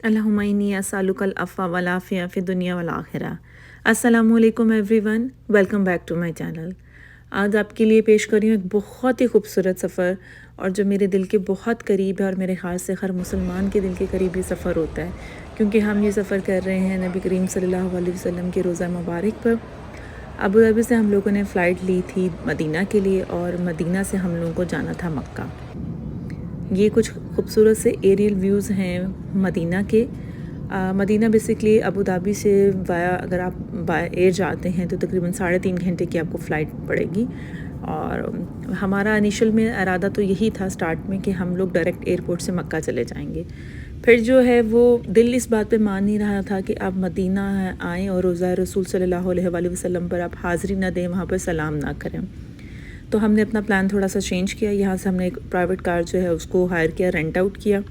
अल्लाहुम्मा इन्नी अस्सअलुकल अफ़्वा वल आफ़िया फ़िद दुनिया वल आखिरा। अस्सलामु अलैकुम everyone, welcome back to my channel. आज आपके लिए पेश कर रही हूँ एक बहुत ही खूबसूरत सफ़र, और जो मेरे दिल के बहुत करीब है, और मेरे ख़्याल से हर मुसलमान के दिल के करीब ये सफ़र होता है, क्योंकि हम ये सफ़र कर रहे हैं नबी करीम सल्लल्लाहु अलैहि वसल्लम के रोज़ा मुबारक पर। अबू धाबी से हम लोगों ने फ़्लाइट ली थी मदीना के लिए, और मदीना से हम लोगों को जाना था मक्का। ये कुछ खूबसूरत से एरियल व्यूज़ हैं मदीना के। मदीना बेसिकली अबू धाबी से वाया अगर आप बाय एयर जाते हैं तो तकरीबन 3.5 घंटे की आपको फ़्लाइट पड़ेगी। और हमारा इनिशियल में इरादा तो यही था स्टार्ट में कि हम लोग डायरेक्ट एयरपोर्ट से मक्का चले जाएंगे। फिर जो है वो दिल इस बात पे मान नहीं रहा था कि आप मदीना आएँ और रोज़ा रसूल सल्लल्लाहु अलैहि वसल्लम पर आप हाज़िरी ना दें, वहाँ पर सलाम ना करें। तो हमने अपना प्लान थोड़ा सा चेंज किया। यहाँ से हमने एक प्राइवेट कार जो है उसको हायर किया, रेंट आउट किया।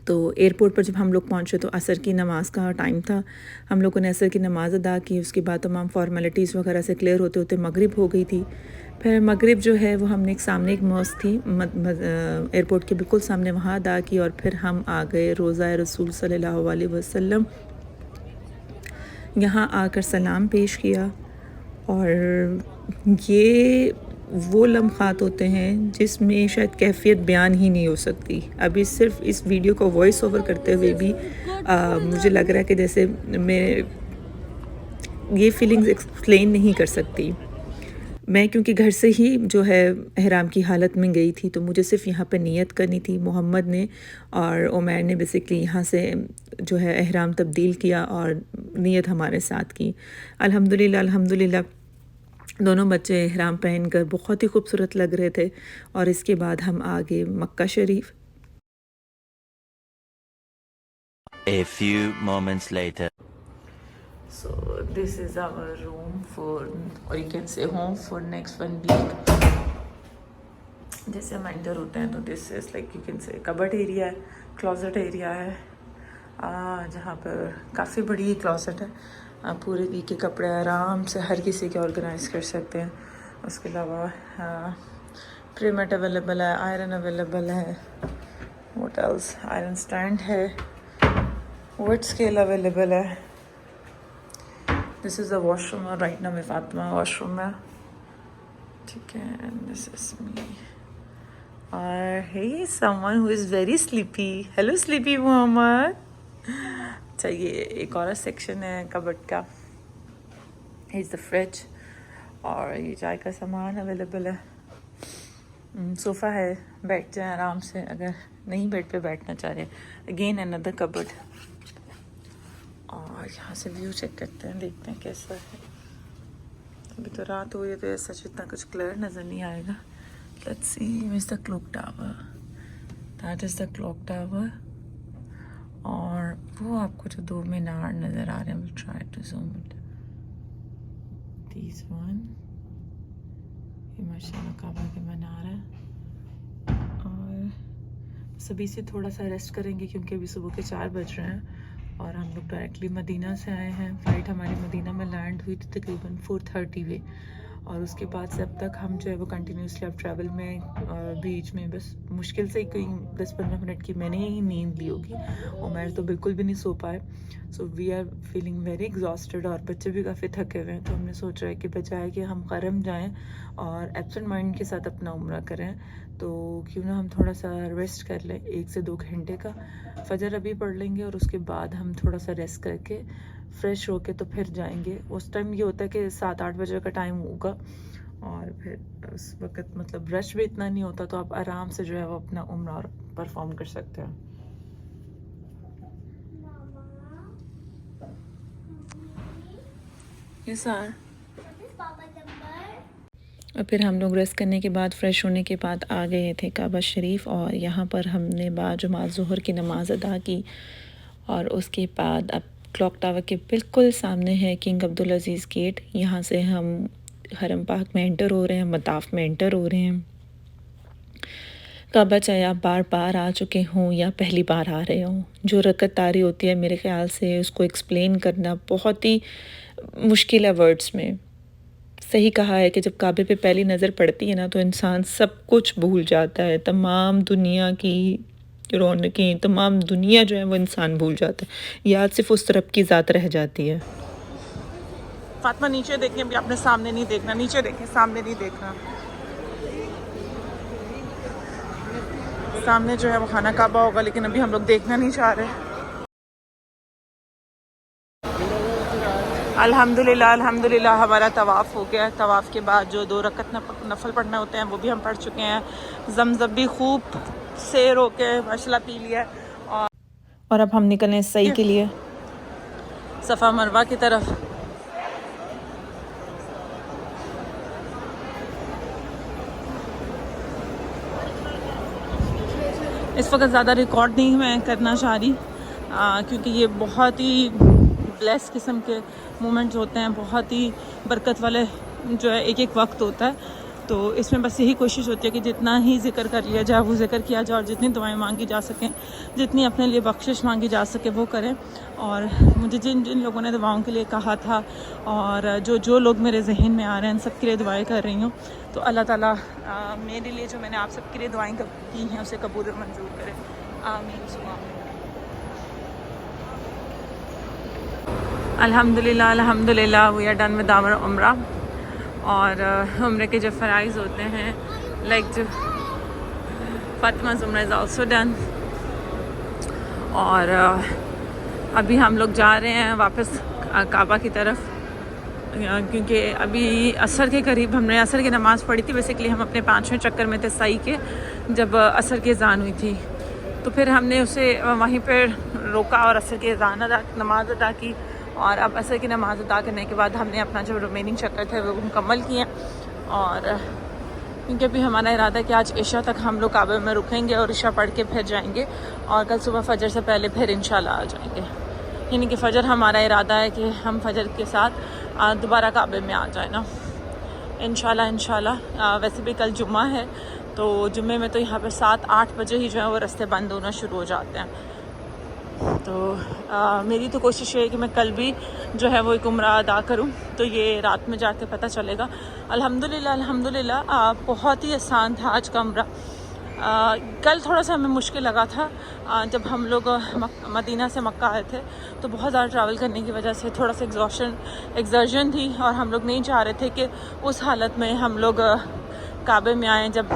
तो एयरपोर्ट पर जब हम लोग पहुँचे तो असर की नमाज़ का टाइम था। हम लोगों ने असर की नमाज़ अदा की, उसके बाद तमाम फॉर्मेलिटीज़ वगैरह से क्लियर होते होते मगरिब हो गई थी। फिर मगरिब जो है वो हमने एक सामने एक मॉस्क थी एयरपोर्ट के बिल्कुल सामने, वहाँ अदा की, और फिर हम आ गए रोज़ा रसूल सल्लल्लाहु अलैहि वसल्लम। यहाँ आकर सलाम पेश किया, और ये वो लम्हात होते हैं जिसमें शायद कैफ़ियत बयान ही नहीं हो सकती। अभी सिर्फ इस वीडियो को वॉइस ओवर करते हुए भी मुझे लग रहा है कि जैसे मैं ये फीलिंग्स एक्सप्लेन नहीं कर सकती। मैं क्योंकि घर से ही जो है एहराम की हालत में गई थी, तो मुझे सिर्फ यहाँ पे नियत करनी थी। मोहम्मद ने और उमैर ने बेसिकली यहाँ से जो है एहराम तब्दील किया और नियत हमारे साथ की। अल्हम्दुलिल्लाह अल्हम्दुलिल्लाह दोनों बच्चे एहराम पहनकर बहुत ही खूबसूरत लग रहे थे। और इसके बाद हम आ गए मक्का शरीफ। A few moments later. So this is our room for, or you can say home for next 1 week। जैसे हम एंटर होते हैं तो this is like you can say cupboard area है, क्लोजेट एरिया है, जहाँ पर काफ़ी बड़ी क्लोजेट है। आप पूरे वीक के कपड़े आराम से हर किसी के ऑर्गेनाइज कर सकते हैं। उसके अलावा प्रीमेट अवेलेबल है, आयरन अवेलेबल है, व्हाट एल्स, आयरन स्टैंड है, वेट स्केल अवेलेबल है। दिस इज़ अ वॉशरूम, और राइट नाउ मैं फातिमा वॉशरूम में, ठीक है। And this is me. और hey someone who is very sleepy, hello sleepy Mohammad. अच्छा, ये एक और सेक्शन है कबर्ड का, इज़ द फ्रिज, और ये चाय का सामान अवेलेबल है। सोफ़ा है, बैठ जाए आराम से अगर नहीं बेड पे बैठना चाह रहे। Again another cupboard. और यहाँ से व्यू चेक करते हैं, देखते हैं कैसा है। अभी तो रात हुई है तो ऐसा इतना कुछ क्लियर नज़र नहीं आएगा। Let's see, is the clock tower, that is the clock tower. और वो आपको जो 2 मीनार नज़र आ रहे हैं, will try to zoom it, these one, ये माशाल्लाह काबा के मीनार है। और सभी से थोड़ा सा रेस्ट करेंगे क्योंकि अभी सुबह के 4 बज रहे हैं, और हम लोग डायरेक्टली मदीना से आए हैं। फ़्लाइट हमारी मदीना में लैंड हुई थी तकरीबन 4:30 पे, और उसके बाद से अब तक हम जो है वो कंटिन्यूसली अब ट्रैवल में, बीच में बस मुश्किल से कोई 10-15 मिनट की मैंने ही नींद ली होगी। उमर तो बिल्कुल भी नहीं सो पाए। So we are feeling very exhausted, और बच्चे भी काफ़ी थके हुए हैं। तो हमने सोचा है कि बजाय कि हम करम जाएं और एब्सेंट माइंड के साथ अपना उम्रा करें, तो क्यों ना हम थोड़ा सा रेस्ट कर लें 1 से 2 घंटे का। फजर अभी पढ़ लेंगे और उसके बाद हम थोड़ा सा रेस्ट करके फ्रेश होके तो फिर जाएंगे। उस टाइम ये होता है कि 7-8 बजे का टाइम होगा, और फिर उस वक़्त मतलब रश भी इतना नहीं होता, तो आप आराम से जो है वो अपना उम्रा परफॉर्म कर सकते हैं। ये सर, और फिर हम लोग रेस्ट करने के बाद, फ़्रेश होने के बाद आ गए थे काबा शरीफ, और यहाँ पर हमने बाजुमा ज़ुहर की नमाज़ अदा की। और उसके बाद अब क्लॉक टावर के बिल्कुल सामने है किंग अब्दुल अज़ीज़ गेट। यहाँ से हम हरम पाक में एंटर हो रहे हैं, मताफ़ में एंटर हो रहे हैं। काबा चाहे आप बार बार आ चुके हों या पहली बार आ रहे हों, जो रकत तारी होती है मेरे ख़्याल से उसको एक्सप्लेन करना बहुत ही मुश्किल है वर्ड्स में। सही कहा है कि जब काबे पे पहली नज़र पड़ती है ना, तो इंसान सब कुछ भूल जाता है, तमाम दुनिया की रौनकें, तमाम दुनिया जो है वो इंसान भूल जाता है। याद सिर्फ उस तरफ की ज़ात रह जाती है। फातिमा नीचे देखें, अभी आपने सामने नहीं देखना, नीचे देखें, सामने नहीं देखना। सामने जो है वो खाना काबा होगा, लेकिन अभी हम लोग देखना नहीं चाह रहे। अल्हम्दुलिल्लाह अल्हम्दुलिल्लाह हमारा तवाफ़ हो गया। तवाफ़ के बाद जो 2 रकत नफल पढ़ने होते हैं वो भी हम पढ़ चुके हैं। ज़मज़म भी खूब सैर होके माशाल्लाह पी लिया है और अब हम निकले सही के लिए सफ़ा मरवा की तरफ। इस वक्त ज़्यादा रिकॉर्ड नहीं मैं करना चाह रही, क्योंकि ये बहुत ही ब्लेस किस्म के मोमेंट्स होते हैं, बहुत ही बरकत वाले जो है एक एक वक्त होता है। तो इसमें बस यही कोशिश होती है कि जितना ही जिक्र कर लिया जाए वो जिक्र किया जाए, और जितनी दुआएं मांगी जा सकें, जितनी अपने लिए बख्शिश मांगी जा सके वो करें। और मुझे जिन जिन लोगों ने दुआओं के लिए कहा था और जो लोग मेरे जहन में आ रहे हैं, सब के लिए दुआएं कर रही हूँ। तो अल्लाह ताला मेरे लिए जो मैंने आप सबके लिए दुआएं की हैं उसे कबूल और मंजूर करे। आमीन सुमा आमीन। अल्हम्दुलिल्लाह अल्हम्दुलिल्लाह we are done with our उम्रा। और उम्र के जो फ़राइज़ होते हैं, लाइक जो फातिमा's उम्रा इज़ आल्सो डन। और अभी हम लोग जा रहे हैं वापस काबा की तरफ, क्योंकि अभी असर के करीब हमने असर की नमाज़ पढ़ी थी। बेसिकली हम अपने 5वें चक्कर में थे सही के, जब असर की अज़ान हुई थी, तो फिर हमने उसे वहीं पर रोका और असर की नमाज़ अदा की। और अब असर की नमाज़ अदा करने के बाद हमने अपना जो रिमेनिंग चक्कर थे वो मुकम्मल किए। और क्योंकि अभी हमारा इरादा है कि आज इशा तक हम लोग काबे में रुकेंगे और इशा पढ़ के फिर जाएंगे, और कल सुबह फजर से पहले फिर इंशाल्लाह आ जाएंगे। यानी कि फ़जर हमारा इरादा है कि हम फजर के साथ दोबारा काबे में आ जाए ना, इंशाल्लाह। वैसे भी कल जुम्मा है, तो जुम्मे में तो यहाँ पर 7-8 बजे ही जो है वो रास्ते बंद होना शुरू हो जाते हैं। तो मेरी तो कोशिश है कि मैं कल भी जो है वो एक उम्रा अदा करूं, तो ये रात में जाके पता चलेगा। अल्हम्दुलिल्लाह अल्हम्दुलिल्लाह बहुत ही आसान था आज का उम्रा। कल थोड़ा सा हमें मुश्किल लगा था, जब हम लोग मदीना से मक्का आए थे, तो बहुत ज़्यादा ट्रैवल करने की वजह से थोड़ा सा एग्जर्शन थी, और हम लोग नहीं चाह रहे थे कि उस हालत में हम लोग काबे में आएँ जब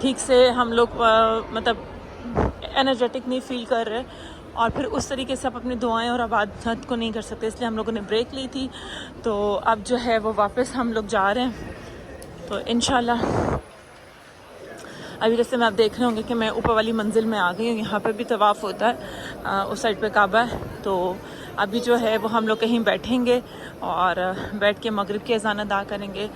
ठीक से हम लोग मतलब एनर्जेटिक नहीं फील कर रहे, और फिर उस तरीके से आप अपनी दुआएं और इबादत को नहीं कर सकते। इसलिए हम लोगों ने ब्रेक ली थी। तो अब जो है वो वापस हम लोग जा रहे हैं, तो इंशाल्लाह। अभी जैसे मैं आप देख रहे होंगे कि मैं ऊपर वाली मंजिल में आ गई हूँ। यहाँ पे भी तवाफ़ होता है, उस साइड पे काबा है। तो अभी जो है वो हम लोग कहीं बैठेंगे और बैठ के मगरिब की अज़ान अदा करेंगे,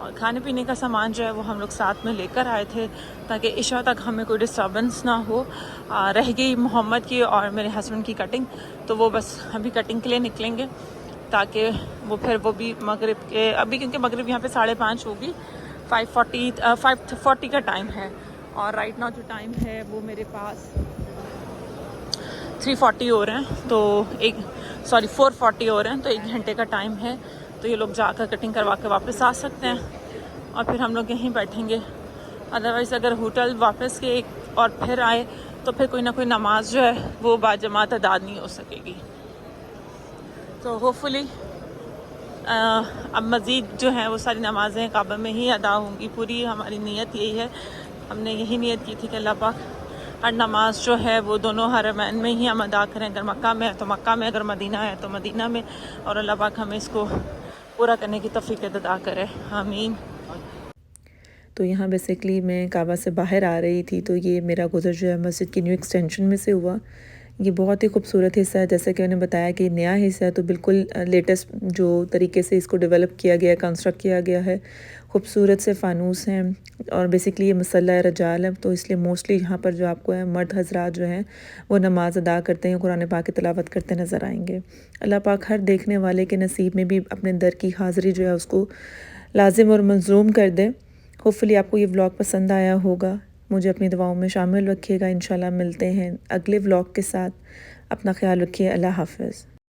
और खाने पीने का सामान जो है वो हम लोग साथ में लेकर आए थे ताकि इशा तक हमें कोई डिस्टर्बेंस ना हो। रह गई मोहम्मद की और मेरे हस्बैंड की कटिंग, तो वो बस अभी कटिंग के लिए निकलेंगे, ताकि वो फिर वो भी मगरिब के, अभी क्योंकि मगरिब यहाँ पे 5:30 होगी, 5:40 का टाइम है, और राइट नाउ जो टाइम है वो मेरे पास 3:40 हो रहे हैं, तो 4:40 हो रहे हैं, तो 1 घंटे का टाइम है। तो ये लोग जाकर कटिंग करवा के वापस आ सकते हैं, और फिर हम लोग यहीं बैठेंगे। अदरवाइज़ अगर होटल वापस के और फिर आए तो फिर कोई ना कोई नमाज जो है वो बाजमात अदा नहीं हो सकेगी। तो होपफुली अब मज़ीद जो है वो सारी नमाज़ें काबा में ही अदा होंगी। पूरी हमारी नीयत यही है, हमने यही नीयत की थी कि अल्लाह पाक हर नमाज जो है वो दोनों हरमैन में ही हम अदा करें। अगर मक्का में है तो मक्का में, अगर मदीना है तो मदीना में, और अल्लाह पाक हमें इसको पूरा करने की तौफीक अता करे। आमीन। तो यहाँ बेसिकली मैं काबा से बाहर आ रही थी, तो ये मेरा गुज़र जो है मस्जिद की न्यू एक्सटेंशन में से हुआ। ये बहुत ही खूबसूरत हिस्सा है, जैसे कि मैंने बताया कि नया हिस्सा है, तो बिल्कुल लेटेस्ट जो तरीके से इसको डेवलप किया गया है, कंस्ट्रक्ट किया गया है। खूबसूरत से फ़ानूस हैं, और बेसिकली ये मसल्ला रजाल है, तो इसलिए मोस्टली यहाँ पर जो आपको है मर्द हजरात जो हैं वो नमाज़ अदा करते हैं, कुरान पाक की तिलावत करते नज़र आएंगे। अल्लाह पाक हर देखने वाले के नसीब में भी अपने दर की हाज़िरी जो है उसको लाजिम और मंजूम कर दे। होपफुली आपको ये व्लॉग पसंद आया होगा। मुझे अपनी दुआओं में शामिल रखिएगा। इंशाल्लाह मिलते हैं अगले व्लॉग के साथ। अपना ख्याल रखिए। अल्लाह हाफ़िज़।